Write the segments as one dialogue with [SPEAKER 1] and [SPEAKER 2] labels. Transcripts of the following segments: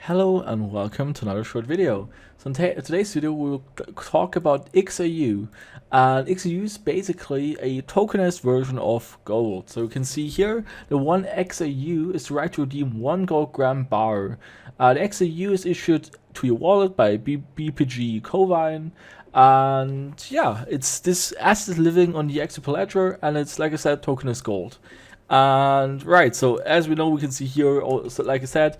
[SPEAKER 1] Hello and welcome to another short video. So in today's video we will talk about XAU. And XAU is basically a tokenized version of gold. So you can see here the one XAU is the right to redeem 1 gold gram bar. The XAU is issued to your wallet by BPG Covine. And yeah, it's this asset living on the XRP ledger, and it's, like I said, tokenized gold. And right, so as we know, we can see here, also, like I said,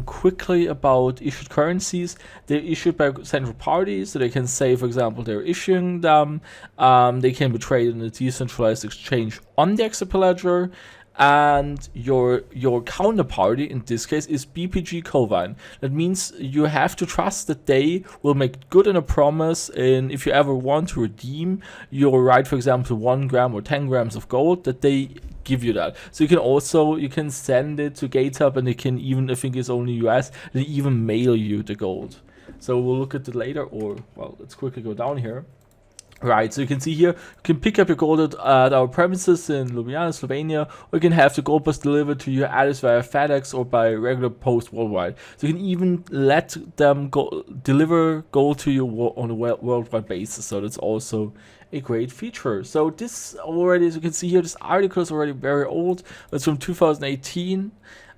[SPEAKER 1] quickly about issued currencies. They're issued by central parties, so they can say, for example, they're issuing them. They can be traded in a decentralized exchange on the XRP ledger. And your counterparty in this case is BPG Covine. That means you have to trust that they will make good on a promise, and if you ever want to redeem your right, for example, 1 gram or 10 grams of gold, that they give you that. So you can send it to GateHub, and they can even, I think it's only US, they even mail you the gold. So we'll look at it later, or well, let's quickly go down here. Right, so you can see here, you can pick up your gold at our premises in Ljubljana, Slovenia, or you can have the gold bus delivered to your address via FedEx or by regular post worldwide. So you can even let them deliver gold to you on a worldwide basis. So that's also a great feature. So this already, as you can see here, this article is already very old. It's from 2018.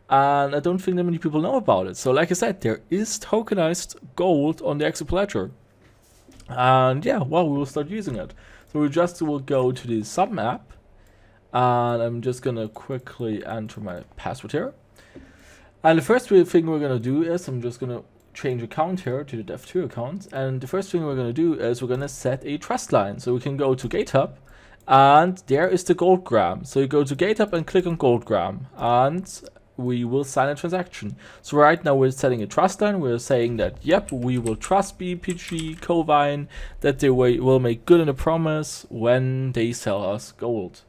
[SPEAKER 1] And I don't think that many people know about it. So like I said, there is tokenized gold on the XRP ledger. And yeah, well, we will start using it. So we will go to the sub app, and I'm just gonna quickly enter my password here. And the first thing we're gonna do is I'm just gonna change account here to the Dev2 account. And the first thing we're gonna do is we're gonna set a trust line. So we can go to GateHub, and there is the gold gram. So you go to GateHub and click on gold gram, and we will sign a transaction. So right now we're setting a trust line. We're saying that, yep, we will trust BPG Covine, that they will make good on a promise when they sell us gold.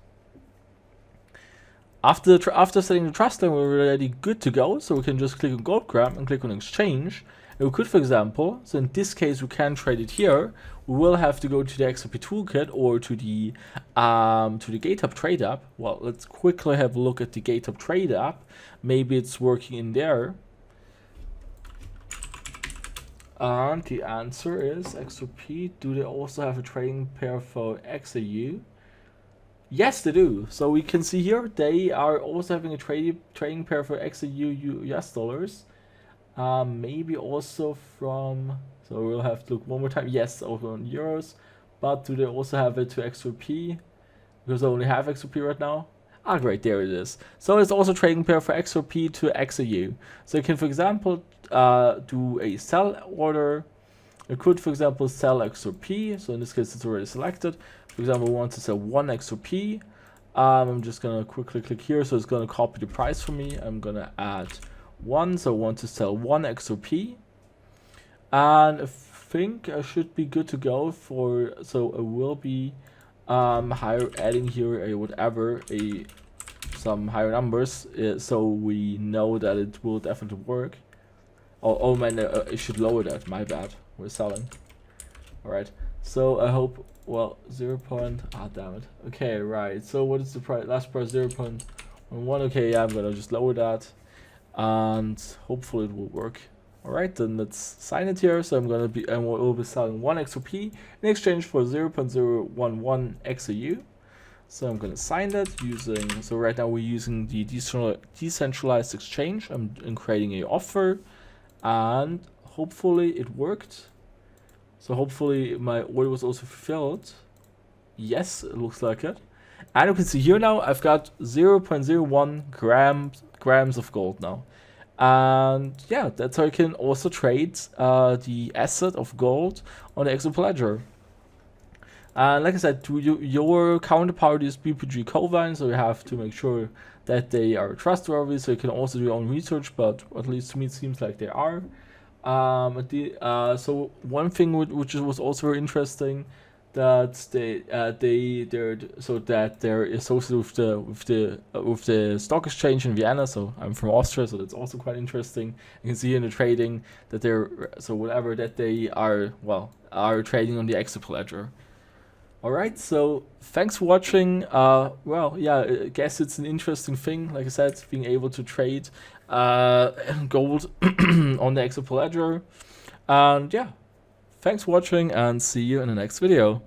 [SPEAKER 1] After setting the trust line, we're already good to go. So we can just click on gold gram and click on exchange. And we could, for example, so in this case we can trade it here. We will have to go to the XRP toolkit or to the GateHub trade app. Well, let's quickly have a look at the GateHub trade app. Maybe it's working in there. And the answer is XRP. Do they also have a trading pair for XAU? Yes, they do. So we can see here they are also having a trading pair for XAU US dollars. Maybe also from, so we'll have to look one more time. Yes, over on euros, but do they also have it to XRP? Because I only have XRP right now. Ah, great, there it is. So it's also trading pair for XRP to XAU. So you can, for example, do a sell order. You could, for example, sell XRP. So in this case, it's already selected. For example, we want to sell 1 XRP. I'm just gonna quickly click here. So it's gonna copy the price for me. I'm gonna add 1, so I want to sell 1 XRP, and I think I should be good to go for, so I will be adding here some higher numbers, so we know that it will definitely work. Oh man, I should lower that, my bad, we're selling. Alright, so I hope, well, 0. Damn it. Okay, right, so what is the price? Last price 0.11. Okay, yeah, I'm gonna just lower that, and hopefully it will work. Alright, then let's sign it here. So we'll be selling 1 XRP in exchange for 0.011 XAU. So I'm gonna sign that using, so right now we're using the decentralized exchange. I'm creating a offer, and hopefully it worked. So hopefully my order was also fulfilled. Yes, it looks like it. And you can see here now I've got 0.01 grams of gold now. And yeah, that's how you can also trade the asset of gold on the XRP ledger. And like I said, your counterparty is BPG Covine, so you have to make sure that they are trustworthy. So you can also do your own research, but at least to me it seems like they are. So one thing which was also very interesting, that they're associated with the stock exchange in Vienna. So I'm from Austria, so that's also quite interesting. You can see in the trading that they are trading on the XRP ledger. Alright, so thanks for watching. Well, yeah, I guess it's an interesting thing, like I said, being able to trade gold on the XRP ledger. And yeah, thanks for watching and see you in the next video.